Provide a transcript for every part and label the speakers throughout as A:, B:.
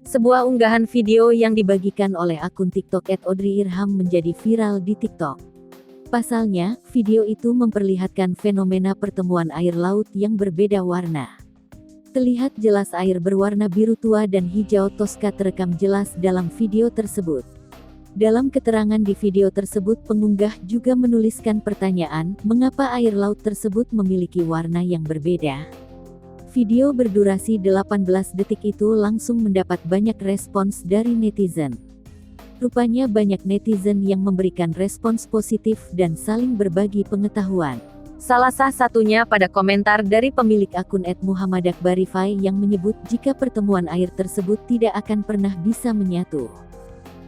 A: Sebuah unggahan video yang dibagikan oleh akun TikTok @audrey_irham menjadi viral di TikTok. Pasalnya, video itu memperlihatkan fenomena pertemuan air laut yang berbeda warna. Terlihat jelas air berwarna biru tua dan hijau toska terekam jelas dalam video tersebut. Dalam keterangan di video tersebut, pengunggah juga menuliskan pertanyaan, mengapa air laut tersebut memiliki warna yang berbeda? Video berdurasi 18 detik itu langsung mendapat banyak respons dari netizen. Rupanya banyak netizen yang memberikan respons positif dan saling berbagi pengetahuan. Salah satunya pada komentar dari pemilik akun @muhammadakbarify yang menyebut jika pertemuan air tersebut tidak akan pernah bisa menyatu.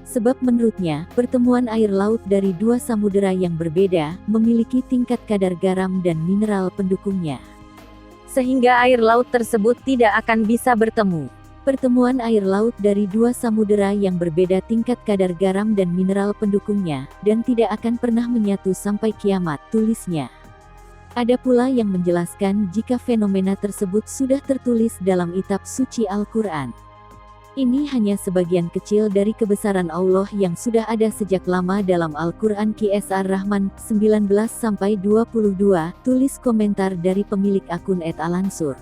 A: Sebab menurutnya, pertemuan air laut dari dua samudera yang berbeda, memiliki tingkat kadar garam dan mineral pendukungnya. Sehingga air laut tersebut tidak akan bisa bertemu. Pertemuan air laut dari dua samudera yang berbeda tingkat kadar garam dan mineral pendukungnya, dan tidak akan pernah menyatu sampai kiamat, tulisnya. Ada pula yang menjelaskan jika fenomena tersebut sudah tertulis dalam kitab suci Al-Quran. Ini hanya sebagian kecil dari kebesaran Allah yang sudah ada sejak lama dalam Al-Quran Qs Ar-Rahman 19-22, tulis komentar dari pemilik akun @alansur.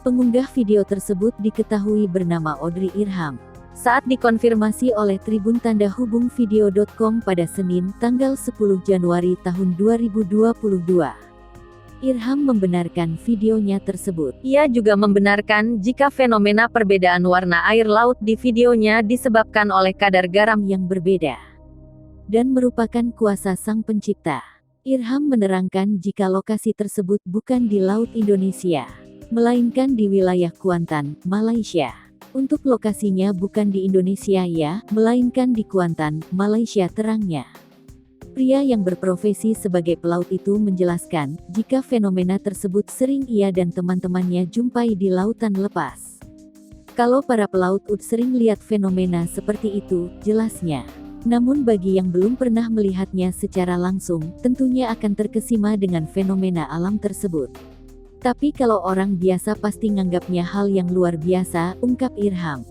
A: Pengunggah video tersebut diketahui bernama Audrey Irham. Saat dikonfirmasi oleh tribuntandahubungvideo.com pada Senin, tanggal 10 Januari tahun 2022. Irham membenarkan videonya tersebut. Ia juga membenarkan jika fenomena perbedaan warna air laut di videonya disebabkan oleh kadar garam yang berbeda dan merupakan kuasa Sang Pencipta. Irham menerangkan jika lokasi tersebut bukan di Laut Indonesia, melainkan di wilayah Kuantan, Malaysia. Untuk lokasinya bukan di Indonesia ya, melainkan di Kuantan, Malaysia, terangnya. Pria yang berprofesi sebagai pelaut itu menjelaskan, jika fenomena tersebut sering ia dan teman-temannya jumpai di lautan lepas. Kalau para pelaut sering lihat fenomena seperti itu, jelasnya. Namun bagi yang belum pernah melihatnya secara langsung, tentunya akan terkesima dengan fenomena alam tersebut. Tapi kalau orang biasa pasti nganggapnya hal yang luar biasa, ungkap Irham.